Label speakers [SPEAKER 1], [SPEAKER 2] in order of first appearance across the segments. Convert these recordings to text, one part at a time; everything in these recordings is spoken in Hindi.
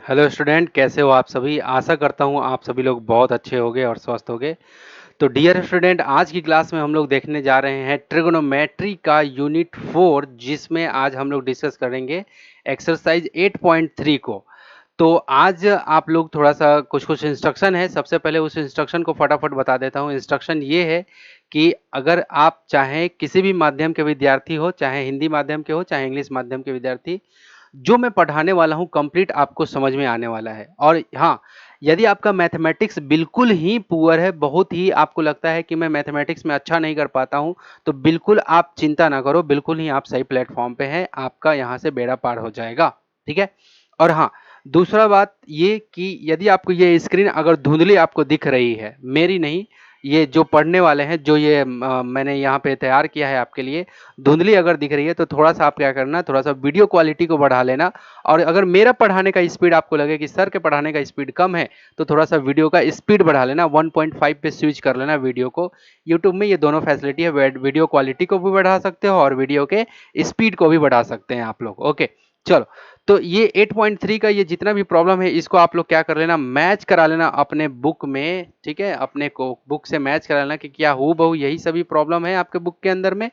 [SPEAKER 1] हेलो स्टूडेंट, कैसे हो आप सभी। आशा करता हूँ आप सभी लोग बहुत अच्छे होंगे और स्वस्थ होंगे। तो डियर स्टूडेंट, आज की क्लास में हम लोग देखने जा रहे हैं ट्रिगोनोमेट्री का यूनिट 4, जिसमें आज हम लोग डिस्कस करेंगे एक्सरसाइज 8.3 को। तो आज आप लोग थोड़ा सा कुछ कुछ इंस्ट्रक्शन है। सबसे पहले उस इंस्ट्रक्शन को फटाफट बता देता हूँ। इंस्ट्रक्शन ये है कि अगर आप चाहे किसी भी माध्यम के विद्यार्थी हो, चाहे हिंदी माध्यम के हो, चाहे इंग्लिश माध्यम के विद्यार्थी, जो मैं पढ़ाने वाला हूँ कंप्लीट आपको समझ में आने वाला है। और हाँ, यदि आपका मैथमेटिक्स बिल्कुल ही पुअर है, बहुत ही आपको लगता है कि मैं मैथमेटिक्स में अच्छा नहीं कर पाता हूँ, तो बिल्कुल आप चिंता ना करो, बिल्कुल ही आप सही प्लेटफॉर्म पे हैं। आपका यहाँ से बेड़ा पार हो जाएगा, ठीक है। और हाँ, दूसरा बात ये कि यदि आपको ये स्क्रीन अगर धुंधली आपको दिख रही है, मेरी नहीं, ये जो पढ़ने वाले हैं, जो ये मैंने यहाँ पे तैयार किया है आपके लिए, धुंधली अगर दिख रही है तो थोड़ा सा आप क्या करना, थोड़ा सा वीडियो क्वालिटी को बढ़ा लेना। और अगर मेरा पढ़ाने का स्पीड आपको लगे कि सर के पढ़ाने का स्पीड कम है, तो थोड़ा सा वीडियो का स्पीड बढ़ा लेना, 1.5 पे स्विच कर लेना वीडियो को। यूट्यूब में ये दोनों फैसिलिटी है, वीडियो क्वालिटी को भी बढ़ा सकते हो और वीडियो के स्पीड को भी बढ़ा सकते हैं आप लोग। ओके, चलो। तो ये 8.3 का ये जितना भी प्रॉब्लम है, इसको आप लोग क्या कर लेना, मैच करा लेना अपने बुक में, ठीक है। अपने को बुक से मैच करा लेना कि क्या हूबहू यही सभी प्रॉब्लम है आपके बुक के अंदर में,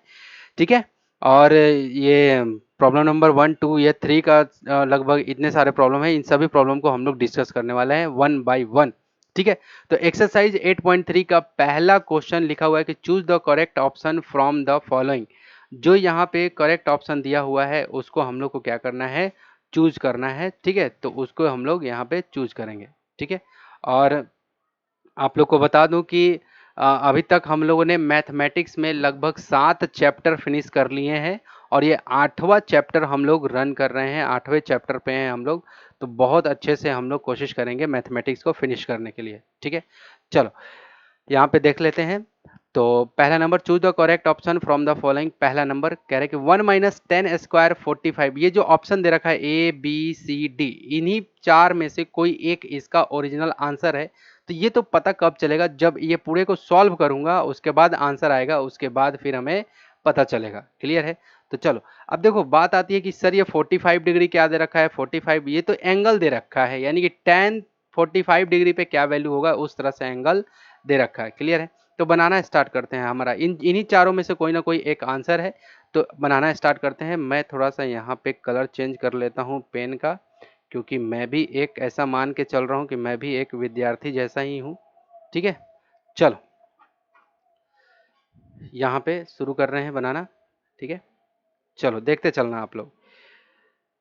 [SPEAKER 1] ठीक है। और ये प्रॉब्लम नंबर 1, 2 या 3 का लगभग इतने सारे प्रॉब्लम है। इन सभी प्रॉब्लम को हम लोग डिस्कस करने वाले हैं 1 बाय 1, ठीक है। तो एक्सरसाइज 8.3 का पहला क्वेश्चन लिखा हुआ है कि choose the correct option from the following. जो यहाँ पे करेक्ट ऑप्शन दिया हुआ है उसको हम लोग को क्या करना है, चूज करना है, ठीक है। तो उसको हम लोग यहाँ पे चूज करेंगे, ठीक है। और आप लोग को बता दूं कि अभी तक हम लोगों ने मैथमेटिक्स में लगभग 7 चैप्टर फिनिश कर लिए हैं और ये 8वां चैप्टर हम लोग रन कर रहे हैं, 8वें चैप्टर पे हैं हम लोग। तो बहुत अच्छे से हम लोग कोशिश करेंगे मैथमेटिक्स को फिनिश करने के लिए, ठीक है। चलो, यहाँ पे देख लेते हैं। तो पहला number, choose the correct option from the following. पहला नंबर कह रहे हैं कि 1 - 10² 45। ये जो ऑप्शन दे रखा है ABCD, इन्हीं चार में से कोई एक इसका ओरिजिनल आंसर है। तो ये तो पता कब चलेगा, जब ये पूरे को सॉल्व करूंगा उसके बाद आंसर आएगा, उसके बाद फिर हमें पता चलेगा। क्लियर है। तो चलो, अब देखो बात आती है कि सर ये 45 डिग्री क्या दे रखा है, 45 ये तो एंगल दे रखा है, यानी कि tan 45 डिग्री पे क्या वैल्यू होगा, उस तरह से एंगल दे रखा है। क्लियर है। तो बनाना स्टार्ट करते हैं। हमारा इन्हीं चारों में से कोई ना कोई एक आंसर है, तो बनाना स्टार्ट करते हैं। मैं थोड़ा सा यहाँ पे कलर चेंज कर लेता हूँ पेन का, क्योंकि मैं भी एक ऐसा मान के चल रहा हूँ कि मैं भी एक विद्यार्थी जैसा ही हूँ, ठीक है। चलो, यहाँ पे शुरू कर रहे हैं बनाना, ठीक है। चलो देखते चलना आप लोग।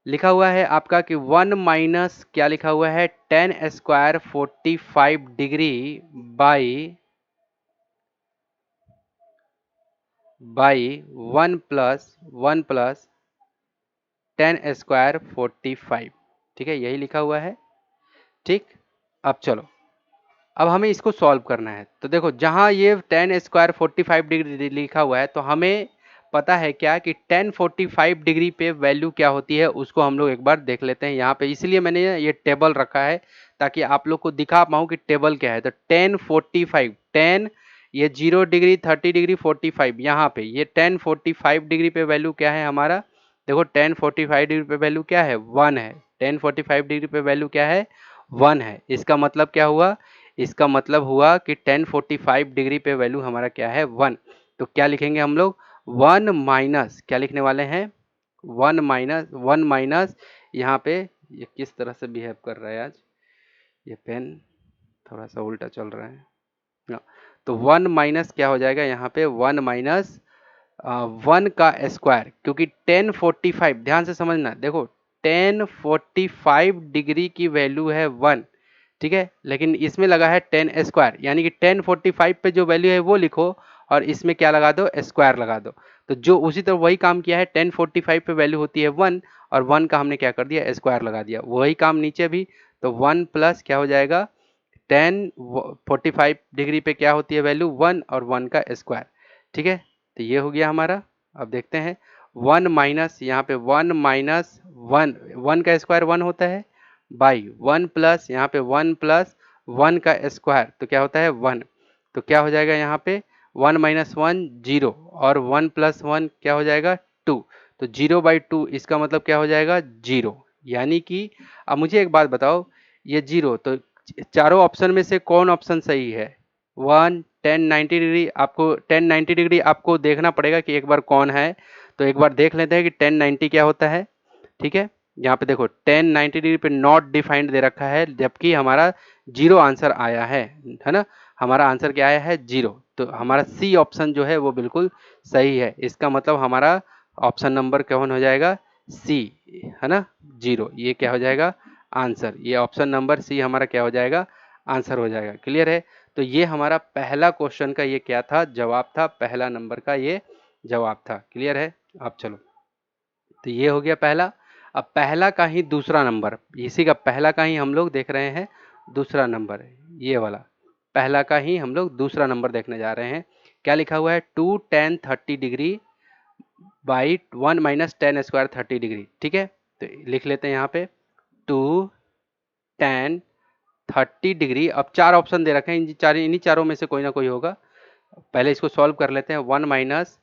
[SPEAKER 1] लिखा हुआ है आपका कि 1 माइनस क्या लिखा हुआ है, tan² 45 degree by 1 plus tan² 45, ठीक है, यही लिखा हुआ है, ठीक। अब चलो, अब हमें इसको सॉल्व करना है। तो देखो, जहां ये tan² 45 डिग्री लिखा हुआ है, तो हमें पता है क्या कि tan 45 डिग्री पे वैल्यू क्या होती है, उसको हम लोग एक बार देख लेते हैं यहाँ पे। इसलिए मैंने ये टेबल रखा है ताकि आप लोग को दिखा पाऊँ कि टेबल क्या है। तो tan 45, tan ये 0 डिग्री, 30 डिग्री, 45, यहाँ पे ये tan 45 डिग्री पे वैल्यू क्या है हमारा। देखो, tan 45 डिग्री पे वैल्यू क्या है, 1 है। tan 45 डिग्री पे वैल्यू क्या है, 1 है। इसका मतलब क्या हुआ, इसका मतलब हुआ कि tan 45 डिग्री पे वैल्यू हमारा क्या है, 1। तो क्या लिखेंगे हम लोग, 1 माइनस क्या लिखने वाले हैं, 1 माइनस यहाँ पे, ये किस तरह से बिहेव कर रहा है आज, ये पेन थोड़ा सा उल्टा चल रहा है। तो 1 माइनस क्या हो जाएगा यहाँ पे, 1 माइनस 1 का स्क्वायर, क्योंकि tan 45, ध्यान से समझना, देखो tan 45 डिग्री की वैल्यू है 1, ठीक है। लेकिन इसमें लगा है tan², यानी कि tan 45 पे जो वैल्यू है वो लिखो और इसमें क्या लगा दो, स्क्वायर लगा दो। तो जो उसी तरह वही काम किया है, tan 45 पे वैल्यू होती है 1 और 1 का हमने क्या कर दिया, स्क्वायर लगा दिया। वही काम नीचे भी, तो 1 प्लस क्या हो जाएगा, tan 45 डिग्री पे क्या होती है वैल्यू, 1 और 1 का स्क्वायर, ठीक है। तो ये हो गया हमारा। अब देखते हैं 1 माइनस, यहाँ पे 1 माइनस 1, 1 का स्क्वायर 1 होता है, बाई 1 प्लस, यहाँ पे 1 प्लस 1 का स्क्वायर, तो क्या होता है 1। तो क्या हो जाएगा यहाँ पे, 1 माइनस 1 0 और 1 प्लस 1 क्या हो जाएगा 2। तो 0/2, इसका मतलब क्या हो जाएगा 0, यानी कि अब मुझे एक बात बताओ, ये 0 तो चारों ऑप्शन में से कौन ऑप्शन सही है? 1 10 90 डिग्री, आपको 10 90 डिग्री आपको देखना पड़ेगा कि एक बार कौन है। तो एक बार देख लेते हैं कि 10 90 क्या होता है। ठीक है, यहाँ पे देखो 10 90 डिग्री पे नॉट डिफाइंड दे रखा है, जबकि हमारा 0 आंसर आया है ना। हमारा आंसर क्या आया है? 0। तो हमारा सी ऑप्शन जो है वो बिल्कुल सही है। इसका मतलब हमारा ऑप्शन नंबर कौन हो जाएगा? सी, है ना, 0। ये क्या हो जाएगा? आंसर। ये ऑप्शन नंबर सी हमारा क्या हो जाएगा? आंसर हो जाएगा। क्लियर है? तो ये हमारा पहला क्वेश्चन का ये क्या था? जवाब था। पहला नंबर का ये जवाब था। क्लियर है? अब चलो, तो ये हो गया पहला। अब पहला का ही दूसरा नंबर, इसी का पहला का ही हम लोग देख रहे हैं दूसरा नंबर, ये वाला पहला का ही हम लोग दूसरा नंबर देखने जा रहे हैं। क्या लिखा हुआ है? 2 10 30 degree by 1 minus 10 square 30 degree. ठीक है, तो लिख लेते हैं यहाँ पे 2 10 30 डिग्री। अब चार ऑप्शन दे रखे हैं, इन्हीं चारों में से कोई ना कोई होगा। पहले इसको सॉल्व कर लेते हैं। 1 माइनस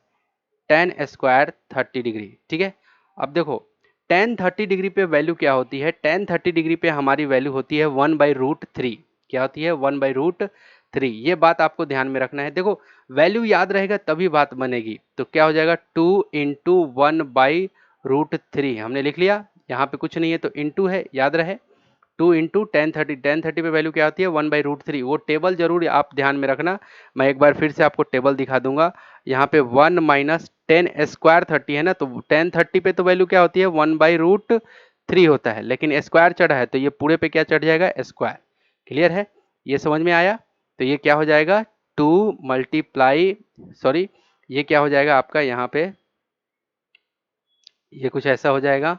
[SPEAKER 1] 10 स्क्वायर 30 डिग्री। ठीक है, अब देखो 10 30 डिग्री पे वैल्यू क्या होती है? 10 30 डिग्री पे हमारी वैल्यू होती है 1/√3। क्या होती है? 1/√3। ये बात आपको ध्यान में रखना है। देखो वैल्यू याद रहेगा तभी बात बनेगी। तो क्या हो जाएगा? 2 इंटू 1/√3 हमने लिख लिया। यहाँ पे कुछ नहीं है तो इंटू है, याद रहे। 2 इंटू 10 30 पे वैल्यू क्या होती है? 1/√3। वो टेबल जरूर आप ध्यान में रखना। मैं एक बार फिर से आपको टेबल दिखा दूंगा। यहाँ पे 1 माइनस 10 स्क्वायर 30 है ना, तो 10 30 पे तो वैल्यू क्या होती है? 1/√3 होता है, लेकिन स्क्वायर चढ़ा है तो ये पूरे पे क्या चढ़ जाएगा? स्क्वायर। क्लियर है? ये समझ में आया? तो ये क्या हो जाएगा? 2 मल्टीप्लाई, सॉरी, ये क्या हो जाएगा आपका यहाँ पे? ये कुछ ऐसा हो जाएगा।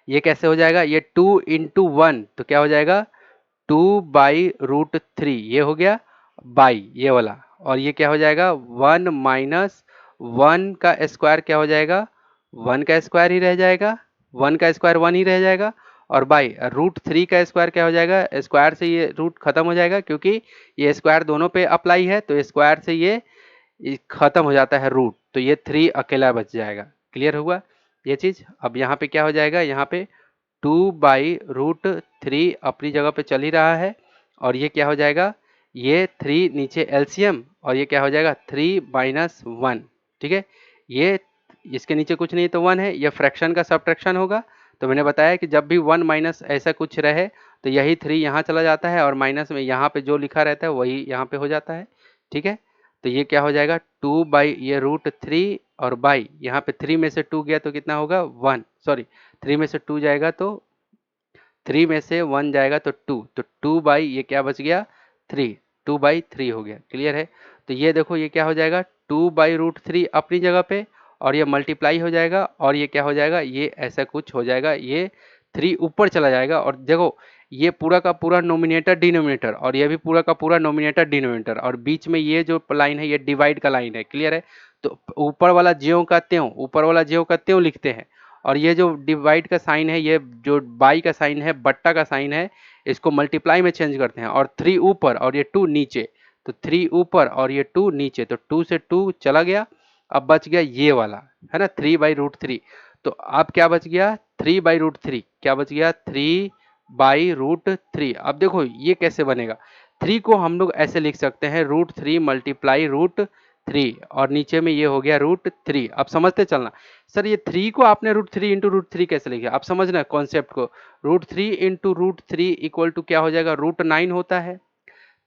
[SPEAKER 1] ये कैसे हो जाएगा? ये 2 इंटू 1 तो क्या हो जाएगा? 2/√3 ये हो गया बाई ये वाला। और ये क्या हो जाएगा? 1 माइनस 1 का स्क्वायर क्या हो जाएगा? 1 का स्क्वायर ही रह जाएगा। 1 का स्क्वायर 1 ही रह जाएगा। और बाई √3 का स्क्वायर क्या हो जाएगा? स्क्वायर से ये रूट खत्म हो जाएगा, क्योंकि ये स्क्वायर दोनों पे अप्लाई है, तो स्क्वायर से ये खत्म हो जाता है रूट, तो ये 3 अकेला बच जाएगा। क्लियर हुआ ये चीज? अब यहाँ पे क्या हो जाएगा? यहाँ पे 2/√3 अपनी जगह पे चल ही रहा है। और ये क्या हो जाएगा? ये 3 नीचे एलसीएम, और ये क्या हो जाएगा? 3-1। ठीक है, ये इसके नीचे कुछ नहीं तो 1 है। ये फ्रैक्शन का सब्ट्रैक्शन होगा। तो मैंने बताया कि जब भी 1 माइनस ऐसा कुछ रहे तो यही 3 यहाँ चला जाता है, और माइनस में यहाँ पे जो लिखा रहता है वही यहाँ पे हो जाता है। ठीक है, तो ये क्या हो जाएगा? 2/√3 और बाई यहाँ पे 3 में से 2 गया तो कितना होगा? 1, सॉरी 3 में से 2 जाएगा तो 3 में से 1 जाएगा तो 2, तो 2 बाई ये क्या बच गया? 3, 2/3 हो गया। क्लियर है? तो ये देखो ये क्या हो जाएगा? 2/√3 अपनी जगह पे, और ये मल्टीप्लाई हो जाएगा, और ये क्या हो जाएगा? ये ऐसा कुछ हो जाएगा, ये 3 ऊपर चला जाएगा। और देखो ये पूरा का पूरा नोमिनेटर डिनोमिनेटर, और ये भी पूरा का पूरा नोमिनेटर डिनोमिनेटर, और बीच में ये जो लाइन है ये डिवाइड का लाइन है। क्लियर है? तो ऊपर वाला ज्यों का त्यों, ऊपर वाला ज्यों का त्यों लिखते हैं, और ये जो डिवाइड का साइन है, ये जो बाई का साइन है, बट्टा का साइन है, इसको मल्टीप्लाई में चेंज करते हैं, और 3 ऊपर और ये 2 नीचे। तो 3 ऊपर और ये 2 नीचे, तो 2 से 2 चला गया। अब बच गया ये वाला, है ना, 3/√3। तो अब क्या बच गया? 3/√3 क्या बच गया? 3/√3। अब देखो ये कैसे बनेगा? 3 को हम लोग ऐसे लिख सकते हैं √3 मल्टीप्लाई √3, और नीचे में ये हो गया √3। अब समझते चलना। सर ये 3 को आपने √3 इंटू √3 कैसे लिखा? आप समझना कॉन्सेप्ट को। √3 इंटू √3 इक्वल टू क्या हो जाएगा? √9 होता है।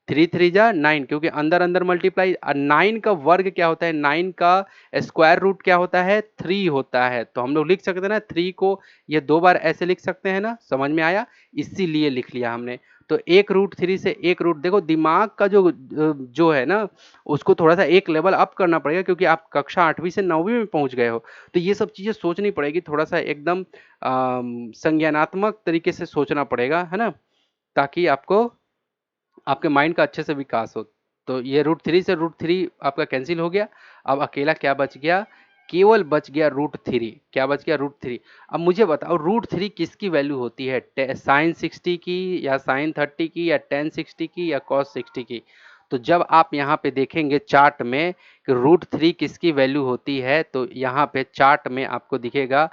[SPEAKER 1] 3 3 जा 9, क्योंकि अंदर अंदर मल्टीप्लाई। 9 का वर्ग क्या होता है? 9 का स्क्वायर रूट क्या होता है? 3 होता है। तो हम लोग लिख सकते हैं ना 3 को, ये 2 बार ऐसे लिख सकते हैं ना। समझ में आया? इसीलिए लिख लिया हमने। तो एक √3 से एक रूट, देखो दिमाग का जो है ना, उसको थोड़ा सा एक लेवल अप करना पड़ेगा, क्योंकि आप कक्षा 8वीं से 9वीं में पहुंच गए हो। तो ये सब चीजें सोचनी पड़ेगी, थोड़ा सा एकदम संज्ञानात्मक तरीके से सोचना पड़ेगा, है ना, ताकि आपको आपके माइंड का अच्छे से विकास हो। तो ये √3 से √3 आपका कैंसिल हो गया। अब अकेला क्या बच गया? केवल बच गया √3। क्या बच गया? √3। अब मुझे बताओ √3 किसकी वैल्यू होती है? साइन 60 की, या साइन 30 की, या टेन 60 की, या कॉस 60 की? तो जब आप यहाँ पे देखेंगे चार्ट में कि √3 किसकी वैल्यू होती है, तो यहाँ पे चार्ट में आपको दिखेगा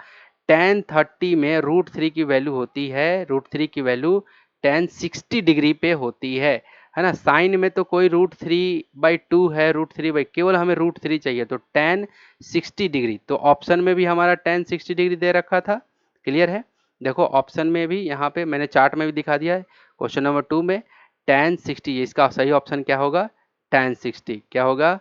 [SPEAKER 1] tan 30 में √3 की वैल्यू होती है, √3 की वैल्यू tan 60 डिग्री पे होती है ना। साइन में तो कोई √3/2 है, √3 केवल हमें √3 चाहिए, तो tan 60 डिग्री, तो ऑप्शन में भी हमारा tan 60 डिग्री दे रखा था। क्लियर है? देखो ऑप्शन में भी, यहाँ पे मैंने चार्ट में भी दिखा दिया है, क्वेश्चन नंबर 2 में tan 60, इसका सही ऑप्शन क्या होगा? tan 60 क्या होगा?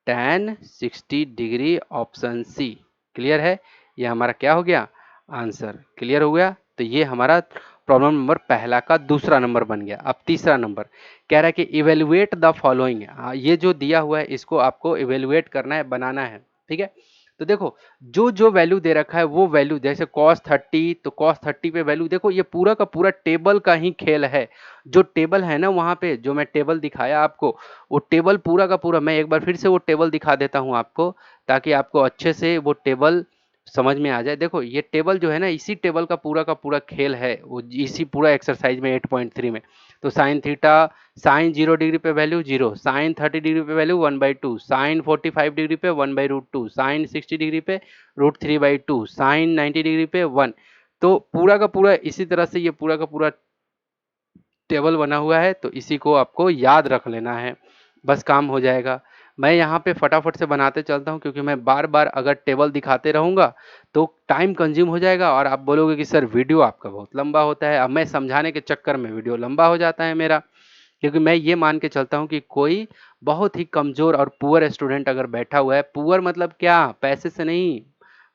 [SPEAKER 1] tan 60 degree, option C. Clear है? ये हमारा क्या हो गया? आंसर। क्लियर हो गया? तो ये हमारा प्रॉब्लम नंबर पहला का दूसरा नंबर बन गया। अब तीसरा नंबर कह रहा है कि इवेल्युएट द फॉलोइंग। ये जो दिया हुआ है इसको आपको इवेल्युएट करना है, बनाना है। ठीक है, तो देखो जो जो वैल्यू दे रखा है वो वैल्यू, जैसे cos 30, तो cos 30 पे वैल्यू देखो, ये पूरा का पूरा टेबल का ही खेल है। जो टेबल है ना, वहां पे जो मैं टेबल दिखाया आपको, वो टेबल पूरा का पूरा, मैं एक बार फिर से वो टेबल दिखा देता हूं आपको, ताकि आपको अच्छे से वो टेबल समझ में आ जाए। देखो ये टेबल जो है ना, इसी टेबल का पूरा खेल है, वो इसी पूरा एक्सरसाइज में 8.3 में। तो साइन थीटा, साइन 0 डिग्री पे वैल्यू 0, साइन 30 डिग्री पे वैल्यू 1/2, साइन 45 डिग्री पे 1/√2, साइन 60 डिग्री पे √3/2, साइन 90 डिग्री पे 1। तो पूरा का पूरा इसी तरह से ये पूरा का पूरा टेबल बना हुआ है, तो इसी को आपको याद रख लेना है, बस काम हो जाएगा। मैं यहाँ पे फटाफट से बनाते चलता हूँ, क्योंकि मैं बार बार अगर टेबल दिखाते रहूँगा तो टाइम कंज्यूम हो जाएगा, और आप बोलोगे कि सर वीडियो आपका बहुत लंबा होता है। अब मैं समझाने के चक्कर में वीडियो लंबा हो जाता है मेरा, क्योंकि मैं ये मान के चलता हूँ कि कोई बहुत ही कमज़ोर और पुअर स्टूडेंट अगर बैठा हुआ है, पुअर मतलब क्या, पैसे से नहीं,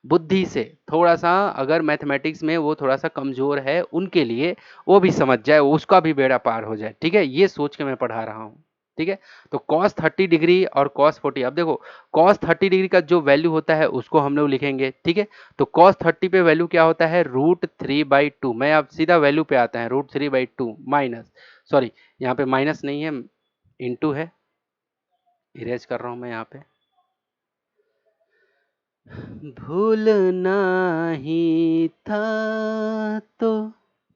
[SPEAKER 1] बुद्धि से थोड़ा सा, अगर मैथमेटिक्स में वो थोड़ा सा कमज़ोर है, उनके लिए वो भी समझ जाए, उसका भी बेड़ा पार हो जाए। ठीक है, ये सोच के मैं पढ़ा रहा हूँ। ठीक है, तो cos 30 डिग्री और cos 40, अब देखो cos 30 डिग्री का जो वैल्यू होता है उसको हम लोग लिखेंगे। ठीक है, तो cos 30 पे वैल्यू क्या होता है? √3/2। मैं अब सीधा वैल्यू पे आता है, √3/2 माइनस, सॉरी यहाँ पे माइनस नहीं है, इंटू है, इरेज कर रहा हूँ मैं यहाँ पे, भूलना ही था तो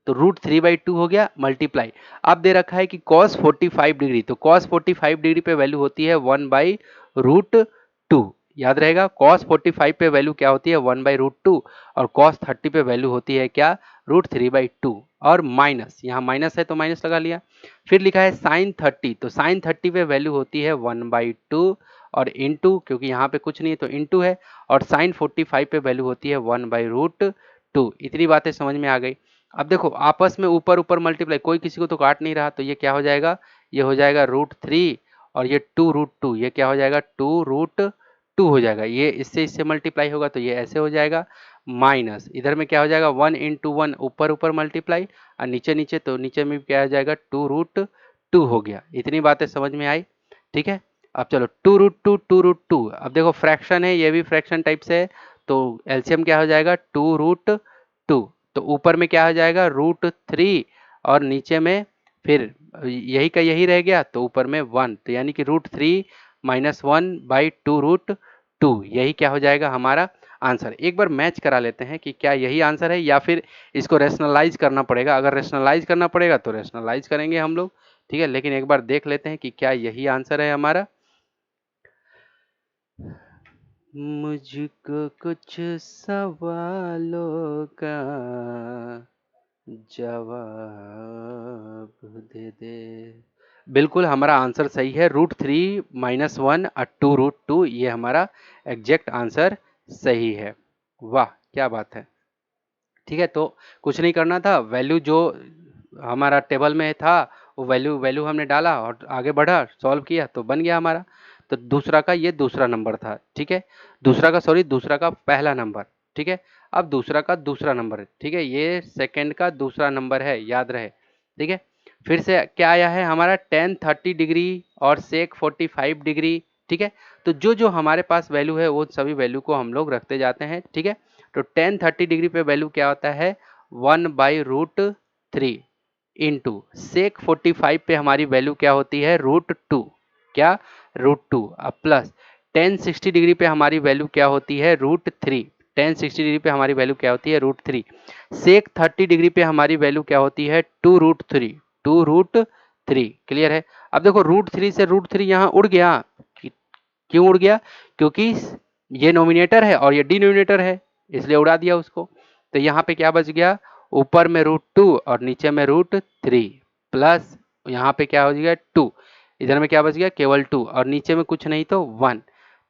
[SPEAKER 1] √3/2 हो गया, मल्टीप्लाई। अब दे रखा है कि cos 45 डिग्री, तो cos 45 डिग्री पे वैल्यू होती है 1/√2। याद रहेगा, cos 45 पे वैल्यू क्या होती है? 1/√2। और cos 30 पे वैल्यू होती है क्या? √3/2। और माइनस, यहाँ माइनस है तो माइनस लगा लिया। फिर लिखा है sin 30, तो sin 30 पे वैल्यू होती है 1/2, और इंटू, क्योंकि यहाँ पे कुछ नहीं है तो इंटू है, और sin 45 पे वैल्यू होती है 1/√2। इतनी बातें समझ में आ गई। अब देखो आपस में ऊपर ऊपर मल्टीप्लाई, कोई किसी को तो काट नहीं रहा, तो ये क्या हो जाएगा? ये हो जाएगा √3, और ये 2√2, ये क्या हो जाएगा? 2√2 हो जाएगा। ये इससे इससे मल्टीप्लाई होगा तो ये ऐसे हो जाएगा, माइनस इधर में क्या हो जाएगा? 1 × 1 ऊपर ऊपर मल्टीप्लाई, और नीचे नीचे, तो नीचे में क्या हो जाएगा? 2√2 हो गया। इतनी बातें समझ में आई? ठीक है, अब चलो 2√2, अब देखो फ्रैक्शन है, ये भी फ्रैक्शन टाइप से है, तो एलसीएम क्या हो जाएगा? 2√2, तो ऊपर में क्या हो जाएगा? √3, और नीचे में फिर यही का यही रह गया, तो ऊपर में 1, तो यानी कि √3 - 1/2√2, यही क्या हो जाएगा हमारा आंसर। एक बार मैच करा लेते हैं कि क्या यही आंसर है, या फिर इसको रेशनलाइज करना पड़ेगा। अगर रेशनलाइज करना पड़ेगा तो रेशनलाइज करेंगे हम लोग, ठीक है, लेकिन एक बार देख लेते हैं कि क्या यही आंसर है हमारा। मुझको कुछ सवालों का जवाब दे दे। बिल्कुल हमारा आंसर सही है, √3 - 1 और 2√2, ये हमारा एग्जैक्ट आंसर सही है। वाह क्या बात है। ठीक है, तो कुछ नहीं करना था, वैल्यू जो हमारा टेबल में था वो वैल्यू वैल्यू हमने डाला और आगे बढ़ा, सॉल्व किया तो बन गया हमारा। तो दूसरा का ये दूसरा नंबर था। ठीक है, दूसरा का सॉरी दूसरा का पहला नंबर। ठीक है, अब दूसरा का दूसरा नंबर है। ठीक है, ये सेकंड का दूसरा नंबर है, याद रहे। ठीक है, फिर से क्या आया है हमारा? tan 30 डिग्री और sec 45 डिग्री। ठीक है, तो जो जो हमारे पास वैल्यू है वो सभी वैल्यू को हम लोग रखते जाते हैं। ठीक है, तो tan 30 डिग्री पे वैल्यू क्या होता है? 1/√3 इंटू sec 45 पे हमारी वैल्यू क्या होती है? √2, क्या? √2। अब प्लस tan 60 डिग्री पे हमारी वैल्यू क्या होती है? √3। tan 60 डिग्री पे हमारी वैल्यू क्या होती है? √3। sec 30 डिग्री पे हमारी वैल्यू क्या होती है? 2√3, 2√3। क्लियर है? अब देखो √3 से √3 यहाँ उड़ गया, क्यों उड़ गया? क्योंकि ये नोमिनेटर है और ये डिनोमिनेटर है, इसलिए उड़ा दिया उसको। तो यहाँ पे क्या बच गया, ऊपर में √2 और नीचे में √3 प्लस यहाँ पे क्या हो गया 2, इधर में क्या बच गया केवल 2 और नीचे में कुछ नहीं तो 1।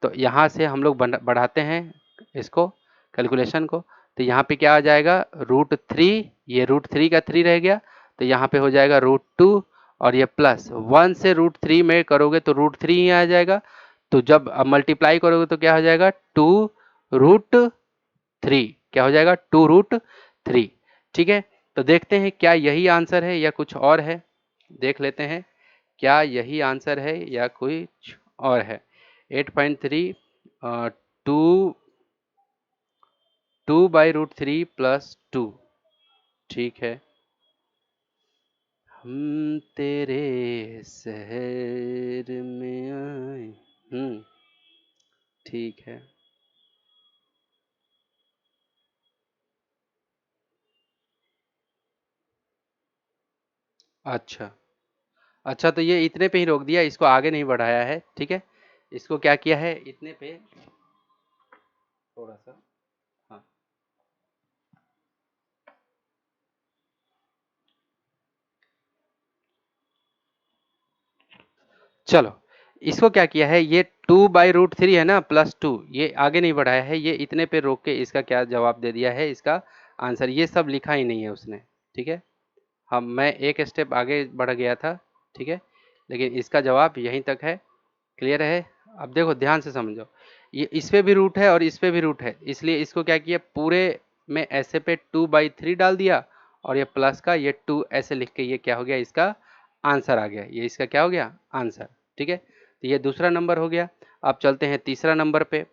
[SPEAKER 1] तो यहाँ से हम लोग बढ़ाते हैं इसको कैलकुलेशन को, तो यहाँ पे क्या आ जाएगा √3, ये √3 का 3 रह गया, तो यहाँ पे हो जाएगा √2 और ये प्लस 1 से √3 में करोगे तो √3 ही आ जाएगा। तो जब मल्टीप्लाई करोगे तो क्या हो जाएगा 2√3, क्या हो जाएगा 2√3। ठीक है, तो देखते हैं क्या यही आंसर है या कुछ और है, देख लेते हैं क्या यही आंसर है या कुछ और है। 8.3 2/√3 प्लस 2, ठीक है। हम तेरे शहर में आए, ठीक है। अच्छा अच्छा, तो ये इतने पे ही रोक दिया, इसको आगे नहीं बढ़ाया है, ठीक है। इसको क्या किया है इतने पे थोड़ा सा, हाँ चलो, इसको क्या किया है, ये 2/√3 है ना प्लस 2, ये आगे नहीं बढ़ाया है, ये इतने पे रोक के इसका क्या जवाब दे दिया है, इसका आंसर ये सब लिखा ही नहीं है उसने, ठीक है। हम मैं एक स्टेप आगे बढ़ गया था, ठीक है, लेकिन इसका जवाब यहीं तक है। क्लियर है। अब देखो ध्यान से समझो, ये इस पे भी रूट है और इस पे भी रूट है, इसलिए इसको क्या किया पूरे में ऐसे पे 2/3 डाल दिया और ये प्लस का ये 2 ऐसे लिख के ये क्या हो गया इसका आंसर आ गया, ये इसका क्या हो गया आंसर, ठीक है। तो ये दूसरा नंबर हो गया। अब चलते हैं तीसरा नंबर पे,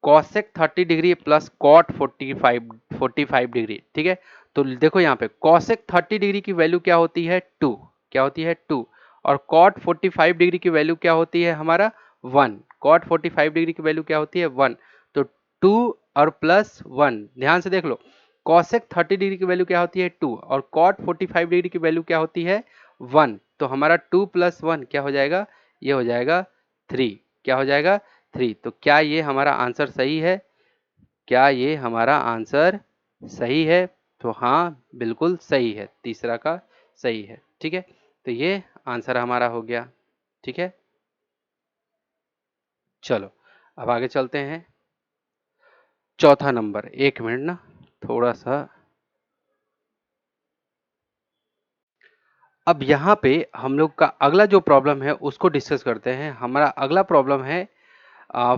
[SPEAKER 1] cosec 30 degree plus cot 45 degree, ठीक है। तो देखो यहाँ पे कॉसेक 30 डिग्री की वैल्यू क्या होती है 2, क्या होती है 2, और कॉट 45 डिग्री की वैल्यू क्या होती है हमारा 1, कॉट 45 डिग्री की वैल्यू क्या होती है 1। तो 2 और प्लस 1, ध्यान से देख लो, कॉसेक 30 डिग्री की वैल्यू क्या होती है 2 और कॉट 45 डिग्री की वैल्यू क्या होती है 1। तो हमारा 2 + 1 क्या हो जाएगा, ये हो जाएगा 3, क्या हो जाएगा 3। तो क्या ये हमारा आंसर सही है, क्या ये हमारा आंसर सही है, तो हाँ बिल्कुल सही है, तीसरा का सही है, ठीक है। तो ये आंसर हमारा हो गया, ठीक है। चलो अब आगे चलते हैं, चौथा नंबर, एक मिनट ना, थोड़ा सा। अब यहाँ पे हम लोग का अगला जो प्रॉब्लम है उसको डिस्कस करते हैं। हमारा अगला प्रॉब्लम है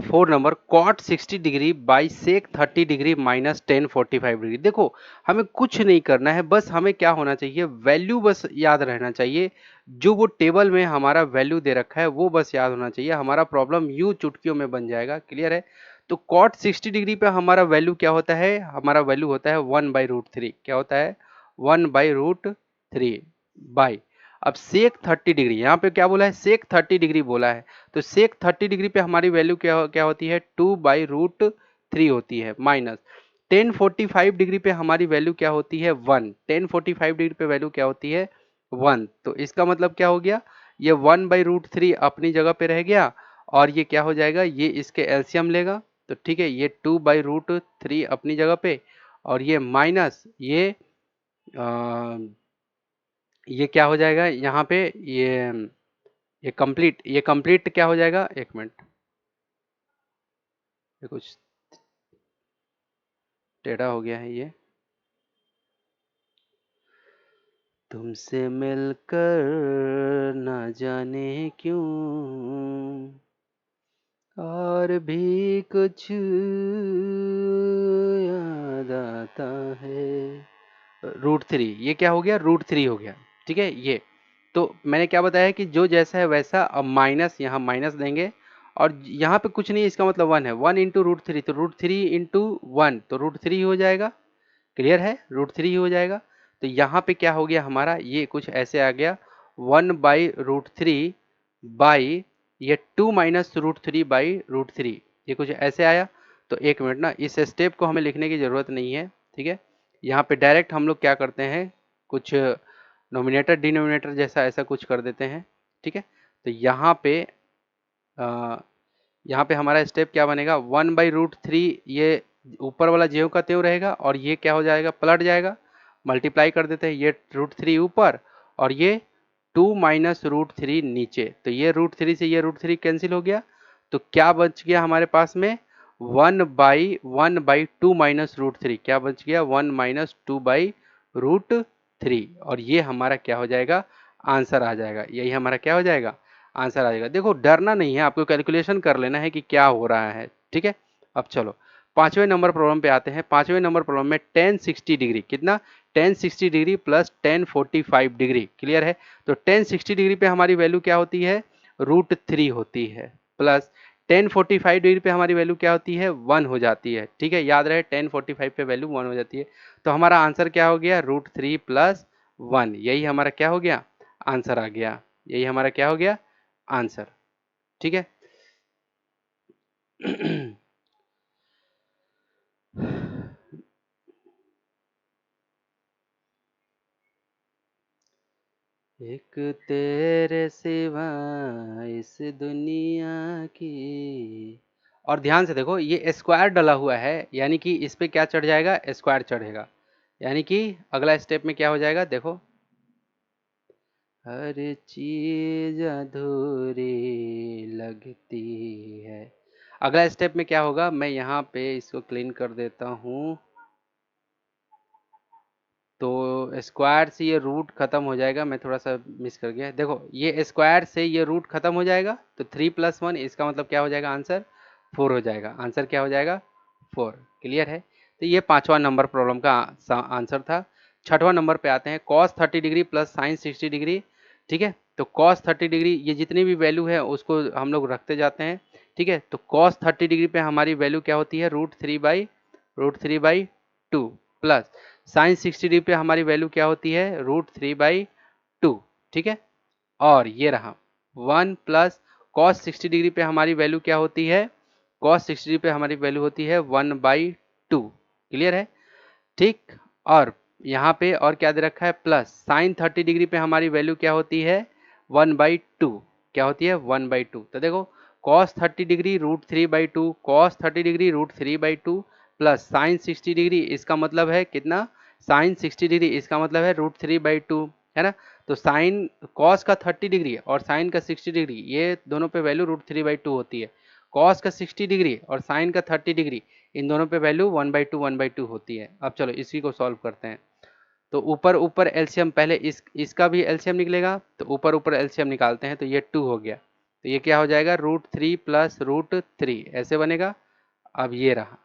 [SPEAKER 1] 4 number, cot 60 degree by sec 30 degree minus ten 45 degree. देखो हमें कुछ नहीं करना है, बस हमें क्या होना चाहिए, वैल्यू बस याद रहना चाहिए, जो वो टेबल में हमारा वैल्यू दे रखा है वो बस याद होना चाहिए, हमारा प्रॉब्लम यूं चुटकियों में बन जाएगा। क्लियर है। तो कॉट 60 डिग्री पे हमारा वैल्यू क्या होता है, हमारा वैल्यू होता है 1/√3, क्या होता है 1/√3 बाई, अब सेक 30 डिग्री, यहाँ पे क्या बोला है सेक 30 डिग्री बोला है, तो सेक 30 डिग्री पे हमारी वैल्यू क्या होती है 2/√3 होती है, माइनस 1045 डिग्री पे हमारी वैल्यू क्या होती है 1, 1045 डिग्री पे वैल्यू क्या होती है 1। तो इसका मतलब क्या हो गया, ये 1/√3 अपनी जगह पे रह गया और ये क्या हो जाएगा, ये इसके एलसीएम लेगा, तो ठीक है, ये 2/√3 अपनी जगह पे और ये माइनस ये क्या हो जाएगा यहाँ पे, ये कंप्लीट क्या हो जाएगा, एक मिनट, ये कुछ टेढ़ा हो गया है ये, तुमसे मिलकर न जाने क्यों और भी कुछ याद आता है, √3, ये क्या हो गया √3 हो गया, ठीक है। ये तो मैंने क्या बताया कि जो जैसा है वैसा, अब माइनस यहाँ माइनस देंगे और यहाँ पे कुछ नहीं, इसका मतलब 1 है, 1 इंटू √3, तो √3 इंटू 1 तो √3 हो जाएगा। क्लियर है, √3 हो जाएगा। तो यहाँ पे क्या हो गया हमारा, ये कुछ ऐसे आ गया 1/√3 बाई ये 2 माइनस √3/√3, ये कुछ ऐसे आया। तो एक मिनट ना, इस स्टेप को हमें लिखने की ज़रूरत नहीं है, ठीक है। यहाँ पे डायरेक्ट हम लोग क्या करते हैं, कुछ नोमिनेटर डिनोमिनेटर जैसा ऐसा कुछ कर देते हैं, ठीक है। तो यहाँ पे हमारा स्टेप क्या बनेगा, 1/√3 ये ऊपर वाला ज्यों का त्यों रहेगा और ये क्या हो जाएगा, पलट जाएगा, मल्टीप्लाई कर देते हैं, ये √3 ऊपर और ये 2 माइनस √3 नीचे, तो ये √3 से ये √3 कैंसिल हो गया, तो क्या बच गया हमारे पास में 1/2 माइनस √3, क्या बच गया 1 माइनस 2/√3, और ये हमारा क्या हो जाएगा, आंसर आ जाएगा, यही हमारा क्या हो जाएगा, आंसर आ जाएगा। देखो डरना नहीं है, आपको कैलकुलेशन कर लेना है कि क्या हो रहा है, ठीक है। अब चलो पांचवें नंबर प्रॉब्लम पे आते हैं। पांचवें नंबर प्रॉब्लम में tan 60 डिग्री, कितना, tan 60 degree plus tan 45 degree, clear है। तो tan 60 डिग्री पे हमारी वैल्यू क्या होती है, √3 होती है, प्लस tan 45 डिग्री पे हमारी वैल्यू क्या होती है, 1 हो जाती है, ठीक है, याद रहे tan 45 पे वैल्यू 1 हो जाती है। तो हमारा आंसर क्या हो गया, √3 प्लस 1, यही हमारा क्या हो गया, आंसर आ गया, यही हमारा क्या हो गया, आंसर, ठीक है। एक तेरे सिवा इस दुनिया की, और ध्यान से देखो ये स्क्वायर डला हुआ है, यानी कि इस पे क्या चढ़ जाएगा, स्क्वायर चढ़ेगा, यानी कि अगला स्टेप में क्या हो जाएगा, देखो हर चीज अधूरी लगती है। अगला स्टेप में क्या होगा, मैं यहाँ पे इसको क्लीन कर देता हूँ, तो स्क्वायर से ये रूट खत्म हो जाएगा, मैं थोड़ा सा मिस कर गया, देखो ये स्क्वायर से ये रूट खत्म हो जाएगा, तो 3 + 1 इसका मतलब क्या हो जाएगा, आंसर 4 हो जाएगा, आंसर क्या हो जाएगा, 4, क्लियर है। तो ये पांचवा नंबर प्रॉब्लम का आंसर था। छठवां नंबर पे आते हैं, cos 30 degree plus sin 60 degree, ठीक है। तो cos 30 डिग्री ये जितनी भी वैल्यू है उसको हम लोग रखते जाते हैं, ठीक है। तो cos 30 डिग्री पे हमारी वैल्यू क्या होती है, √3/2 प्लस साइन 60 डिग्री पे हमारी वैल्यू क्या होती है, √3/2, ठीक है। और ये रहा 1 प्लस कॉस 60 डिग्री पे हमारी वैल्यू क्या होती है, कॉस 60 डिग्री पे हमारी वैल्यू होती है 1/2, क्लियर है, ठीक। और यहाँ पे और क्या दे रखा है, प्लस साइन 30 डिग्री पे हमारी वैल्यू क्या होती है, 1/2, क्या होती है 1/2। तो देखो cos 30 degree √3/2, cos 30 degree √3/2 plus sign 60 degree, इसका मतलब है कितना, साइन 60 डिग्री इसका मतलब है √3/2, है ना। तो साइन कॉस का 30 डिग्री और साइन का 60 डिग्री ये दोनों पे वैल्यू √3/2 होती है, कॉस का 60 डिग्री और साइन का 30 डिग्री इन दोनों पे वैल्यू 1/2 होती है। अब चलो इसी को सॉल्व करते हैं। तो ऊपर ऊपर एलसीएम पहले इसका भी एलसीएम निकलेगा, तो ऊपर ऊपर एलसीएम निकालते हैं, तो ये 2 हो गया, तो ये क्या हो जाएगा, √3 प्लस √3 ऐसे बनेगा। अब ये रहा,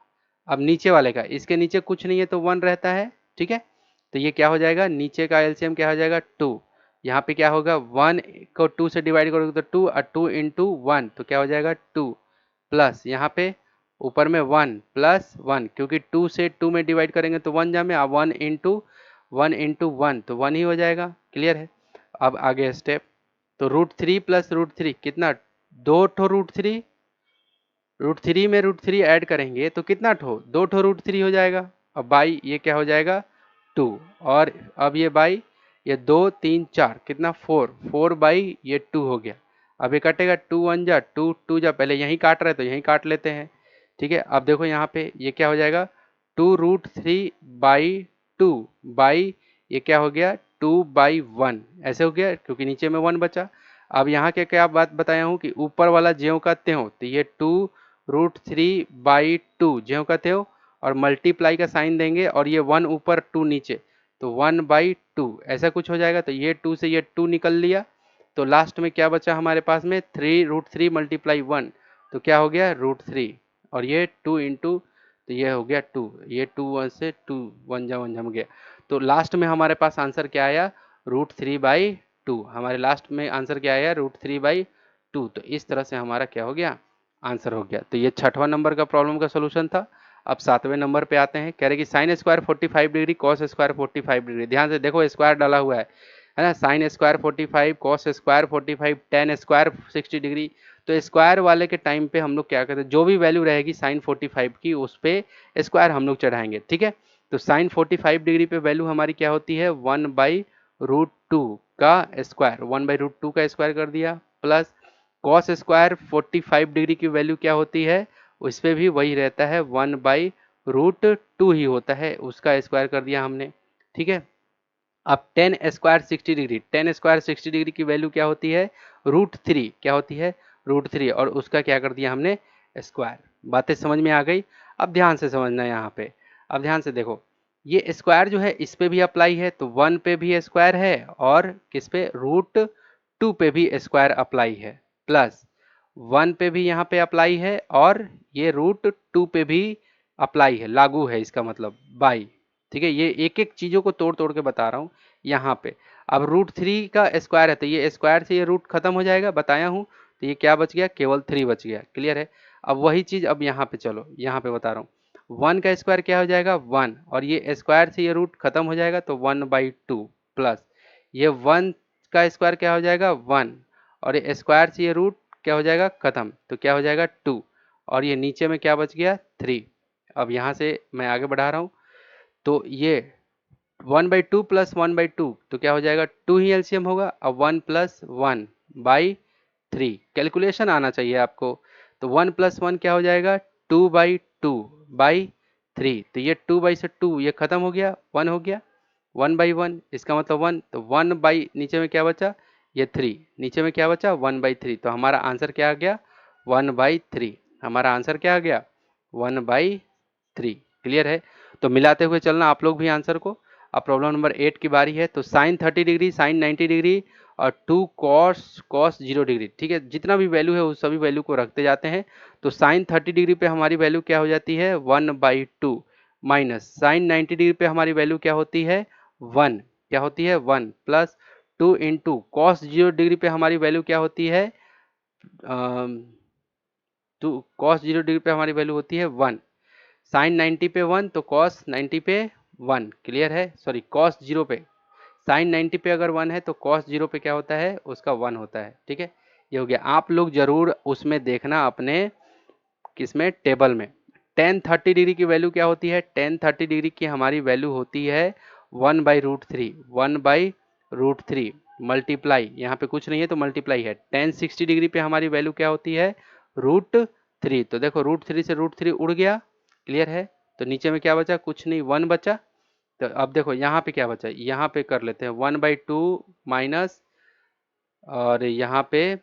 [SPEAKER 1] अब नीचे वाले का, इसके नीचे कुछ नहीं है तो 1 रहता है, ठीक है। तो ये क्या हो जाएगा, नीचे का एलसीएम क्या हो जाएगा, 2, यहाँ पे क्या होगा, 1 को 2 से डिवाइड करोगे तो 2 और 2 इंटू 1 तो क्या हो जाएगा 2, प्लस यहाँ पे ऊपर में 1 प्लस 1, क्योंकि 2 से 2 में डिवाइड करेंगे तो 1 जामे, 1 इंटू 1 तो 1 ही हो जाएगा, क्लियर है। अब आगे स्टेप, तो √3 प्लस √3 कितना, 2 ठो √3 में √3 ऐड करेंगे तो कितना ठो, 2 ठो √3 हो जाएगा। अब बाई ये क्या हो जाएगा 2, और अब ये बाई ये 2 3 4 कितना 4 बाई ये 2 हो गया। अब ये कटेगा 2 1 जा 2 2 जा, पहले यहीं काट रहे तो यहीं काट लेते हैं, ठीक है। अब देखो यहाँ पे ये क्या हो जाएगा, 2√3/2 बाई ये क्या हो गया 2/1 ऐसे हो गया, क्योंकि नीचे में 1 बचा। अब यहाँ के क्या बात बताया हूँ कि ऊपर वाला ज्यों का त्यों, तो ये 2√3/2 ज्यों का त्यों, और मल्टीप्लाई का साइन देंगे और ये 1 ऊपर 2 नीचे, तो 1/2 ऐसा कुछ हो जाएगा। तो ये 2 से ये 2 निकल लिया, तो लास्ट में क्या बचा हमारे पास में, 3√3 × 1 तो क्या हो गया √3, और ये 2 इंटू, तो ये हो गया 2, ये 2 1 से 2 1 जा 1 जम गया। तो लास्ट में हमारे पास आंसर क्या आया, √3/2, हमारे लास्ट में आंसर क्या आया, √3/2। तो इस तरह से हमारा क्या हो गया, आंसर हो गया। तो ये छठवां नंबर का प्रॉब्लम का सोल्यूशन था। अब सातवें नंबर पे आते हैं, कह रहे कि sine square 45 degree cos square 45 degree, ध्यान से देखो स्क्वायर डाला हुआ है ना, sine square 45 cos square 45 ten square 60 degree. तो स्क्वायर वाले के टाइम पे हम लोग क्या करते हैं, जो भी वैल्यू रहेगी साइन 45 की उस पे स्क्वायर हम लोग चढ़ाएंगे, ठीक है। तो साइन 45 डिग्री पे वैल्यू हमारी क्या होती है, 1/√2 का स्क्वायर, 1/√2 का स्क्वायर कर दिया, प्लस कॉस स्क्वायर 45 डिग्री की वैल्यू क्या होती है, उस पर भी वही रहता है 1/√2 √2 ही होता है, उसका स्क्वायर कर दिया हमने। ठीक है, अब ten square 60 degree, ten square 60 degree की वैल्यू क्या होती है? √3। क्या होती है? √3, और उसका क्या कर दिया हमने? स्क्वायर। बातें समझ में आ गई? अब ध्यान से समझना है यहाँ पे। अब ध्यान से देखो, ये स्क्वायर जो है इस पे भी अप्लाई है, तो 1 पे भी स्क्वायर है, और किस पे? √2 पे भी स्क्वायर अप्लाई है, प्लस 1 पे भी यहाँ पे अप्लाई है, और ये √2 पे भी अप्लाई है, लागू है, इसका मतलब बाई। ठीक है, ये एक एक चीजों को तोड़ तोड़ के बता रहा हूँ यहाँ पे। अब √3 का स्क्वायर है, तो ये स्क्वायर से ये रूट खत्म हो जाएगा, बताया हूँ। तो ये क्या बच गया? केवल 3 बच गया। क्लियर है? अब वही चीज अब यहाँ पे, चलो यहाँ पे बता रहा हूँ। 1 का स्क्वायर क्या हो जाएगा? 1, और ये स्क्वायर से ये रूट खत्म हो जाएगा, तो 1/2 प्लस ये 1 का स्क्वायर क्या हो जाएगा? 1, और ये स्क्वायर से ये रूट क्या हो जाएगा? खत्म, तो क्या हो जाएगा? 2, और ये नीचे में क्या बच गया? 3। अब यहाँ से मैं आगे बढ़ा रहा हूँ, तो ये 1/2 प्लस 1/2, तो क्या हो जाएगा? 2 ही एलसीएम होगा। अब 1 प्लस 1/3, कैलकुलेशन आना चाहिए आपको। तो 1 प्लस 1 क्या हो जाएगा? 2/2/3, तो ये 2 बाई से 2 ये खत्म हो गया, 1 हो गया, 1/1, इसका मतलब 1, तो 1 बाई नीचे में क्या बचा? ये 3, नीचे में क्या बचा? 1/3, तो हमारा आंसर क्या आ गया? 1/3। हमारा आंसर क्या आ गया? 1/3। क्लियर है? तो मिलाते हुए चलना आप लोग भी आंसर को। अब प्रॉब्लम नंबर 8 की बारी है। तो साइन 30 डिग्री, साइन 90 डिग्री, और 2 कॉस 0 डिग्री। ठीक है, जितना भी वैल्यू है उस सभी वैल्यू को रखते जाते हैं। तो साइन 30 डिग्री पे हमारी वैल्यू क्या हो जाती है? 1/2, माइनस साइन 90 डिग्री पे हमारी वैल्यू क्या होती है? 1। क्या होती है? 1, प्लस 2 इंटू कॉस 0 डिग्री पे हमारी वैल्यू क्या होती है? टू कॉस 0 डिग्री पे हमारी वैल्यू होती है 1। साइन 90 पे 1, तो कॉस 90 पे 1। क्लियर है? सॉरी, कॉस 0 पे, साइन 90 पे अगर 1 है तो कॉस 0 पे क्या होता है? उसका 1 होता है। ठीक है, ये हो गया। आप लोग जरूर उसमें देखना अपने किसमें? टेबल में। टेन 30 डिग्री की वैल्यू क्या होती है? टेन 30 डिग्री की हमारी वैल्यू होती है 1/√3, 1/√3 मल्टीप्लाई, यहाँ पे कुछ नहीं है तो मल्टीप्लाई है। टेन 60 डिग्री पे हमारी वैल्यू क्या होती है? √3, तो देखो √3 से √3 उड़ गया। क्लियर है? तो नीचे में क्या बचा? कुछ नहीं, 1 बचा। तो अब देखो यहाँ पे क्या बचा, यहाँ पे कर लेते हैं 1/2 माइनस, और यहाँ पे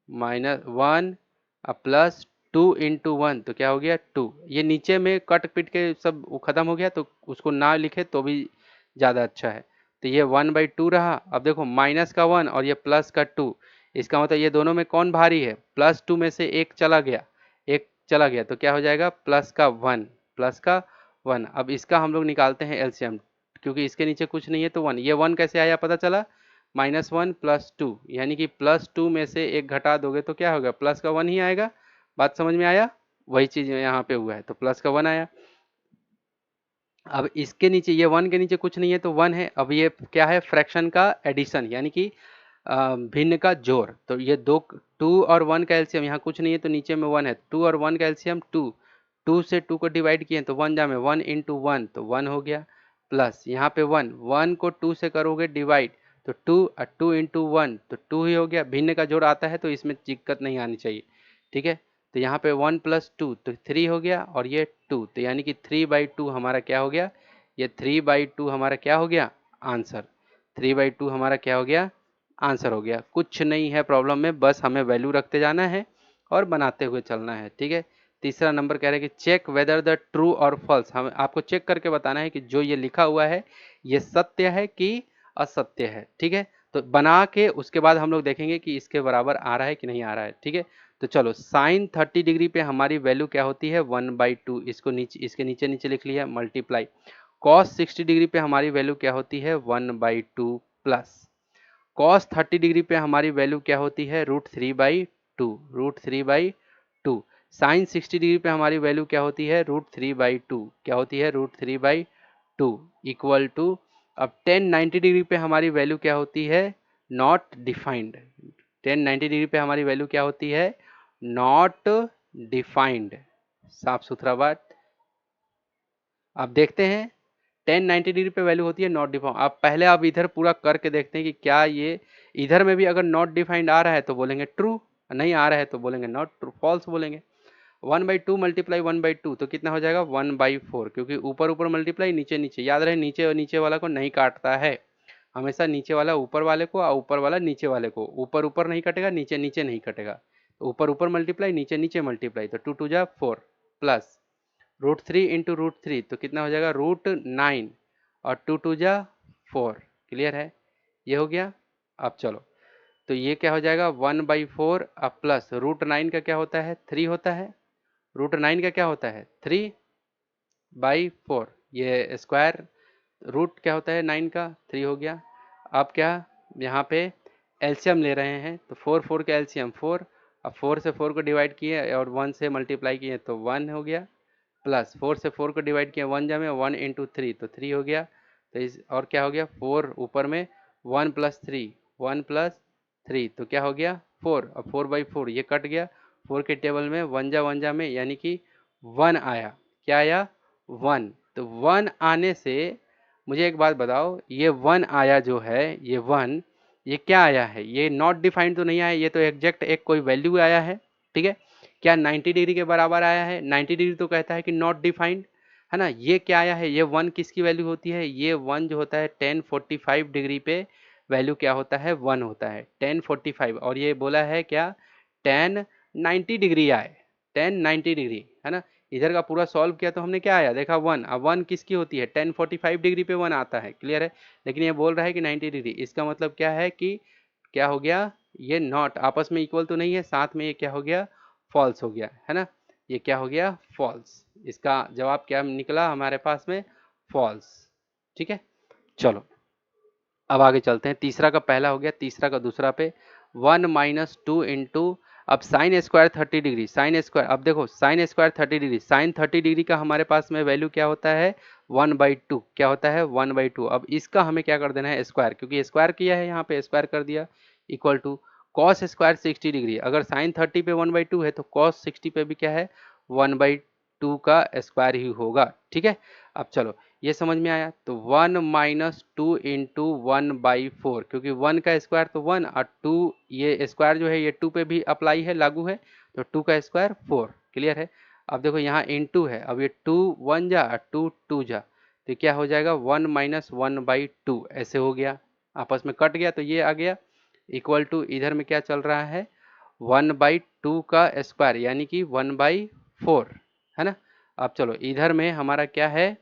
[SPEAKER 1] -1 प्लस 2 इंटू 1, तो क्या हो गया? 2। ये नीचे में कट पिट के सब खत्म हो गया, तो उसको ना लिखे तो भी ज़्यादा अच्छा है। तो ये 1/2 रहा। अब देखो माइनस का 1 और ये प्लस का 2, इसका मतलब ये दोनों में कौन भारी है? +2 में से एक चला गया, एक चला गया, तो क्या हो जाएगा? प्लस का 1, प्लस का 1। अब इसका हम लोग निकालते हैं एलसीएम, क्योंकि इसके नीचे कुछ नहीं है तो 1। ये 1 कैसे आया पता चला? -1 + 2, यानी कि +2 में से एक घटा दोगे तो क्या होगा? प्लस का 1 ही आएगा। बात समझ में आया? वही चीज यहाँ पे हुआ है, तो प्लस का 1 आया। अब इसके नीचे, ये 1 के नीचे कुछ नहीं है तो 1 है। अब ये क्या है? फ्रैक्शन का एडिशन, यानी कि भिन्न का जोड़। तो ये 2 और 1 का एलसीएम, यहाँ कुछ नहीं है तो नीचे में 1 है, 2 और 1 का एलसीएम 2, 2 से 2 को डिवाइड किए तो 1 जा में 1 इंटू 1, तो 1 हो गया, प्लस यहाँ पे 1, 1 को 2 से करोगे डिवाइड तो 2, और 2 इंटू 1 तो 2 ही हो गया। भिन्न का जोड़ आता है तो इसमें दिक्कत नहीं आनी चाहिए। ठीक है, तो यहाँ पे 1 + 2 तो 3 हो गया, और ये 2, तो यानी कि 3/2 हमारा क्या हो गया? ये 3/2 हमारा क्या हो गया? आंसर। 3/2 हमारा क्या हो गया? आंसर हो गया। कुछ नहीं है प्रॉब्लम में, बस हमें वैल्यू रखते जाना है और बनाते हुए चलना है। ठीक है, तीसरा नंबर कह रहे हैं कि चेक वेदर द ट्रू और फॉल्स। हमें आपको चेक करके बताना है कि जो ये लिखा हुआ है ये सत्य है कि असत्य है। ठीक है, तो बना के उसके बाद हम लोग देखेंगे कि इसके बराबर आ रहा है कि नहीं आ रहा है। ठीक है, तो चलो, साइन 30 डिग्री पे हमारी वैल्यू क्या होती है? 1/2, इसको नीचे, इसके नीचे नीचे लिख लिया, मल्टीप्लाई। कॉस 60 डिग्री पे हमारी वैल्यू क्या होती है? 1/2 प्लस कॉस 30 डिग्री पे हमारी वैल्यू क्या होती है? √3/2, √3/2। साइन 60 डिग्री पे हमारी वैल्यू क्या होती है? √3/2, क्या होती है? √3/2 इक्वल टू, अब टेन 90 डिग्री पे हमारी वैल्यू क्या होती है? Not defined. टेन 90 डिग्री पे हमारी वैल्यू क्या होती है? Not defined. साफ सुथरा बात। अब देखते हैं, टेन 90 डिग्री पे वैल्यू होती है नॉट डिफाइंड। अब पहले आप इधर पूरा करके देखते हैं कि क्या ये इधर में भी अगर नॉट डिफाइंड आ रहा है तो बोलेंगे ट्रू, नहीं आ रहा है तो बोलेंगे नॉट ट्रू, फॉल्स बोलेंगे। 1/2 मल्टीप्लाई 1/2 तो कितना हो जाएगा 1/4, क्योंकि ऊपर ऊपर मल्टीप्लाई नीचे नीचे, याद रहे नीचे और नीचे वाला को नहीं काटता है, हमेशा नीचे वाला ऊपर वाले को और ऊपर वाला नीचे वाले को, ऊपर ऊपर नहीं कटेगा, नीचे नीचे नहीं कटेगा, तो ऊपर ऊपर मल्टीप्लाई नीचे नीचे मल्टीप्लाई, तो 2 2 जा 4 प्लस √3 इंटू √3 तो कितना हो जाएगा √9 और 2 2 जा 4। क्लियर है, ये हो गया। अब चलो, तो ये क्या हो जाएगा 1/4 अब प्लस √9 का क्या होता है 3 होता है, √9 का क्या होता है 3/4, ये स्क्वायर रूट क्या होता है 9 का 3 हो गया। अब क्या यहाँ पे एलसीएम ले रहे हैं, तो 4 का एलसीएम 4, अब 4 से 4 को डिवाइड किए और 1 से मल्टीप्लाई किए तो 1 हो गया, प्लस 4 से 4 को डिवाइड किया 1 जा में 1 इंटू 3 तो 3 हो गया, तो इस और क्या हो गया 4 ऊपर में 1 प्लस 3 1 प्लस 3 तो क्या हो गया 4, अब 4/4 ये कट गया, 4 के टेबल में 1 जा में यानी कि 1 आया, क्या आया 1, तो 1 आने से मुझे एक बात बताओ, ये 1 आया जो है ये 1 ये क्या आया है, ये नॉट डिफाइंड तो नहीं आया, ये तो एग्जैक्ट एक कोई वैल्यू आया है, ठीक है। क्या 90 डिग्री के बराबर आया है, 90 डिग्री तो कहता है कि नॉट डिफाइंड, है ना। ये क्या आया है, ये 1 किसकी वैल्यू होती है, ये 1 जो होता है 1045 डिग्री पे वैल्यू क्या होता है 1 होता है 1045, और ये बोला है क्या 1090 डिग्री आए, 1090 डिग्री, है ना। इधर का पूरा सॉल्व किया तो हमने क्या आया देखा 1, अब 1 किसकी होती है 1045 डिग्री पे 1 आता है, क्लियर है। लेकिन ये बोल रहा है कि 90 डिग्री, इसका मतलब क्या है कि क्या हो गया, ये नॉट आपस में इक्वल तो नहीं है, साथ में ये क्या हो गया फॉल्स हो गया, है ना। ये क्या हो गया फॉल्स, इसका जवाब क्या निकला हमारे पास में फॉल्स, ठीक है। चलो अब आगे चलते हैं, तीसरा का पहला हो गया, तीसरा का दूसरा पे 1 - 2 इंटू, अब sine square 30 degree, sine square, अब देखो sine square 30 degree, sine 30 degree का हमारे पास में वैल्यू क्या होता है 1/2, क्या होता है 1/2। अब इसका हमें क्या कर देना है स्क्वायर, क्योंकि स्क्वायर किया है यहाँ पे स्क्वायर कर दिया, equal to cos square 60 degree, अगर साइन 30 पे 1/2 है तो कॉस 60 पे भी क्या है 1/2 का स्क्वायर ही होगा, ठीक है। अब चलो ये समझ में आया, तो 1 - 2 इंटू 1/4, क्योंकि 1 का स्क्वायर तो 1 और 2 ये स्क्वायर जो है ये 2 पे भी अप्लाई है लागू है, तो 2 का स्क्वायर 4, क्लियर है। अब देखो यहाँ इंटू है, अब ये 2 1 जा और 2 2 जा, तो क्या हो जाएगा 1 - 1/2 ऐसे हो गया, आपस में कट गया तो ये आ गया, इक्वल टू इधर में क्या चल रहा है 1/2 का स्क्वायर यानी कि 1/4, है ना। अब चलो इधर में हमारा क्या है,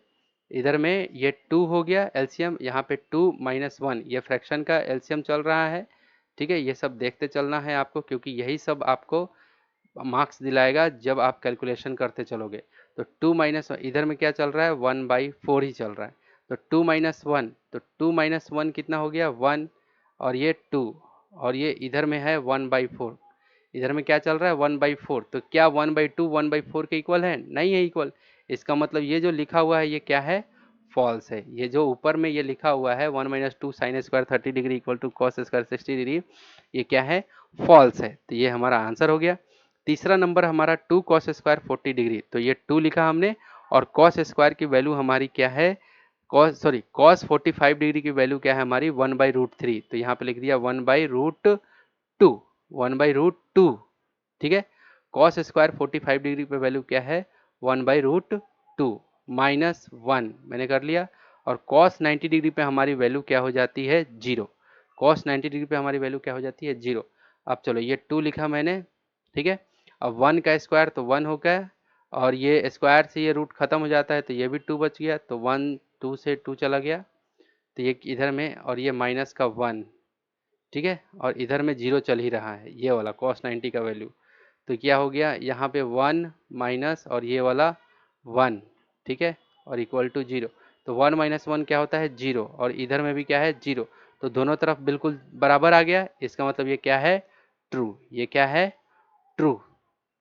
[SPEAKER 1] इधर में ये 2 हो गया एलसीएम, यहाँ पे 2 - 1 ये फ्रैक्शन का एलसीएम चल रहा है, ठीक है। ये सब देखते चलना है आपको, क्योंकि यही सब आपको मार्क्स दिलाएगा जब आप कैलकुलेशन करते चलोगे। तो 2 - इधर में क्या चल रहा है 1/4 ही चल रहा है, तो 2 - 1 तो 2 - 1 कितना हो गया 1, और ये 2, और ये इधर में है 1/4, इधर में क्या चल रहा है 1/4, तो क्या 1/2 1/4 के इक्वल है, नहीं है इक्वल, इसका मतलब ये जो लिखा हुआ है ये क्या है फॉल्स है, ये जो ऊपर में ये लिखा हुआ है 1 - 2 sine square 30 degree equal to cos square 60 degree, ये क्या है फॉल्स है, तो ये हमारा आंसर हो गया। तीसरा नंबर हमारा 2 कॉस स्क्वायर 40 डिग्री, तो ये 2 लिखा हमने, और कॉस स्क्वायर की वैल्यू हमारी क्या है कॉस 45 डिग्री की वैल्यू क्या है हमारी 1/√3, तो यहाँ पे लिख दिया 1/√2, 1/√2, ठीक है। कॉस स्क्वायर 45 डिग्री पे वैल्यू क्या है 1/√2 -1 मैंने कर लिया, और कॉस 90 डिग्री पे हमारी वैल्यू क्या हो जाती है 0, कॉस 90 डिग्री पे हमारी वैल्यू क्या हो जाती है 0। अब चलो ये 2 लिखा मैंने, ठीक है। अब 1 का स्क्वायर तो 1 हो गया, और ये स्क्वायर से ये रूट खत्म हो जाता है तो ये भी 2 बच गया, तो 1 2 से 2 चला गया, तो ये इधर में, और ये माइनस का 1, ठीक है, और इधर में 0 चल ही रहा है ये वाला कॉस 90 का वैल्यू, तो क्या हो गया यहाँ पे 1 माइनस और ये वाला 1, ठीक है, और इक्वल टू 0, तो 1 - 1 क्या होता है 0, और इधर में भी क्या है 0, तो दोनों तरफ बिल्कुल बराबर आ गया, इसका मतलब ये क्या है ट्रू, ये क्या है ट्रू,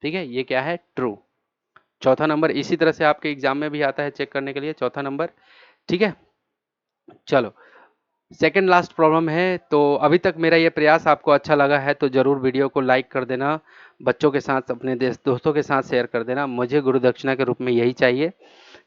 [SPEAKER 1] ठीक है, ये क्या है ट्रू। चौथा नंबर इसी तरह से आपके एग्जाम में भी आता है चेक करने के लिए, चौथा नंबर, ठीक है। चलो सेकंड लास्ट प्रॉब्लम है, तो अभी तक मेरा ये प्रयास आपको अच्छा लगा है तो ज़रूर वीडियो को लाइक कर देना, बच्चों के साथ अपने दोस्तों के साथ शेयर कर देना, मुझे गुरु दक्षिणा के रूप में यही चाहिए,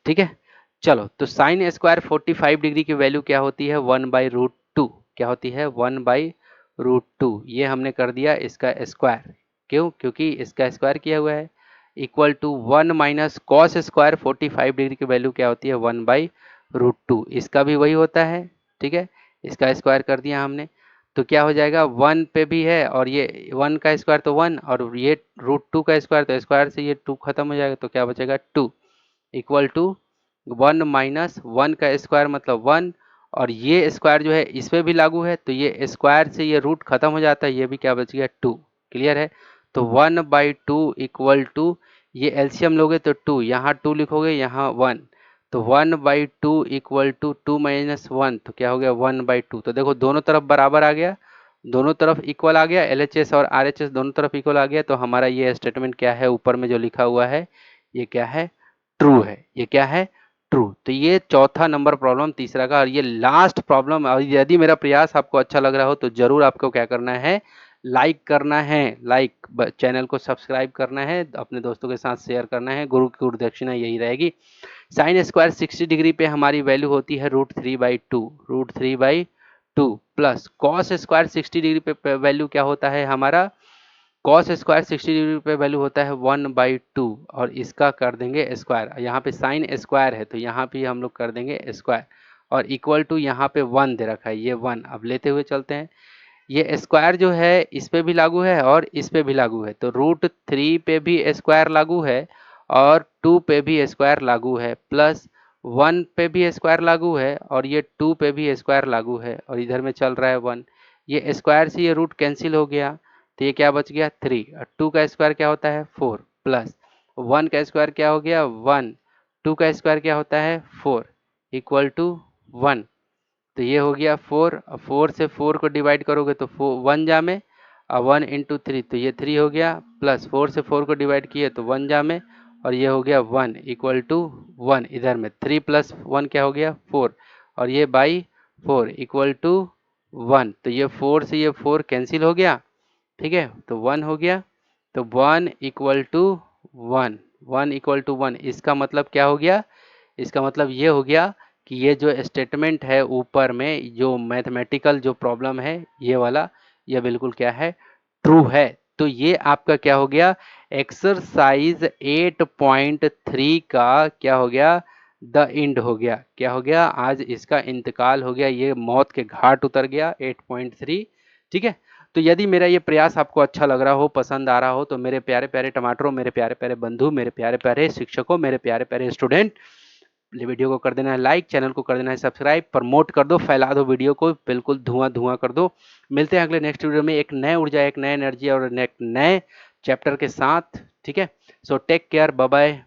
[SPEAKER 1] ठीक है। चलो तो साइन स्क्वायर 45 डिग्री की वैल्यू क्या होती है 1/√2, क्या होती है 1/√2, ये हमने कर दिया इसका स्क्वायर, क्यों, क्योंकि इसका स्क्वायर किया हुआ है, equal to 1 minus cos square 45 degree की वैल्यू क्या होती है 1/√2। इसका भी वही होता है, ठीक है, इसका स्क्वायर कर दिया हमने तो क्या हो जाएगा 1 पे भी है और ये 1 का स्क्वायर तो 1 और ये √2 का स्क्वायर तो स्क्वायर से ये 2 खत्म हो जाएगा तो क्या बचेगा 2 इक्वल टू 1 माइनस 1 का स्क्वायर मतलब 1 और ये स्क्वायर जो है इस पे भी लागू है तो ये स्क्वायर से ये रूट खत्म हो जाता है, ये भी क्या बच गया 2। क्लियर है? तो 1/2 इक्वल टू ये एलसीएम लोगे तो 2, यहाँ 2 लिखोगे यहाँ 1 तो 1/2 इक्वल टू 2 माइनस 1 तो क्या हो गया 1/2। तो देखो दोनों तरफ बराबर आ गया, दोनों तरफ इक्वल आ गया, एलएचएस और आरएचएस दोनों तरफ इक्वल आ गया तो हमारा ये स्टेटमेंट क्या है ऊपर में जो लिखा हुआ है ये क्या है ट्रू है। ये क्या है ट्रू। तो ये चौथा नंबर प्रॉब्लम तीसरा का और ये लास्ट प्रॉब्लम। और यदि मेरा प्रयास आपको अच्छा लग रहा हो तो जरूर आपको क्या करना है लाइक करना है, लाइक चैनल को सब्सक्राइब करना है, अपने दोस्तों के साथ शेयर करना है। गुरु की गुरु दक्षिणा यही रहेगी। साइन स्क्वायर 60 डिग्री पे हमारी वैल्यू होती है √3/2 प्लस कॉस स्क्वायर 60 डिग्री पे वैल्यू क्या होता है हमारा कॉस स्क्वायर 60 डिग्री पे वैल्यू होता है 1/2 और इसका कर देंगे स्क्वायर। यहाँ पे साइन स्क्वायर है तो यहाँ पे हम लोग कर देंगे स्क्वायर और इक्वल टू यहाँ पे 1 दे रखा है, ये 1 अब लेते हुए चलते हैं। ये स्क्वायर जो है इस पे भी लागू है और इस पे भी लागू है तो √3 पे भी स्क्वायर लागू है और 2 पे भी स्क्वायर लागू है प्लस 1 पे भी स्क्वायर लागू है और ये 2 पे भी स्क्वायर लागू है और इधर में चल रहा है 1। ये स्क्वायर से ये रूट कैंसिल हो गया तो ये क्या बच गया 3 और 2 का स्क्वायर क्या होता है 4 प्लस 1 का स्क्वायर क्या हो गया 1, 2 का स्क्वायर क्या होता है 4 इक्वल टू 1। तो ये हो गया 4, 4 से 4 को डिवाइड करोगे तो 1 जामे और 1 इंटू 3 तो ये 3 हो गया प्लस 4 से 4 को डिवाइड किए तो 1 जामे और ये हो गया 1 इक्वल टू 1। इधर में 3 प्लस 1 क्या हो गया 4 और ये बाई 4 इक्वल टू 1। तो ये 4 से ये 4 कैंसिल हो गया, ठीक है, तो 1 हो गया तो 1 इक्वल टू 1, 1 इक्वल टू 1। इसका मतलब क्या हो गया, इसका मतलब ये हो गया कि ये जो स्टेटमेंट है ऊपर में जो मैथमेटिकल जो प्रॉब्लम है ये वाला ये बिल्कुल क्या है ट्रू है। तो ये आपका क्या हो गया एक्सरसाइज 8.3 का क्या हो गया द एंड हो गया। क्या हो गया आज इसका इंतकाल हो गया, ये मौत के घाट उतर गया 8.3। ठीक है, तो यदि मेरा ये प्रयास आपको अच्छा लग रहा हो पसंद आ रहा हो तो मेरे प्यारे प्यारे टमाटरों, मेरे प्यारे प्यारे बंधु, मेरे प्यारे प्यारे शिक्षकों, मेरे प्यारे प्यारे स्टूडेंट, वीडियो को कर देना है लाइक, चैनल को कर देना है सब्सक्राइब, प्रमोट कर दो, फैला दो वीडियो को, बिल्कुल धुआं धुआं कर दो। मिलते हैं अगले नेक्स्ट वीडियो में एक नए ऊर्जा, एक नए एनर्जी और एक नए चैप्टर के साथ। ठीक है, so take care, bye bye.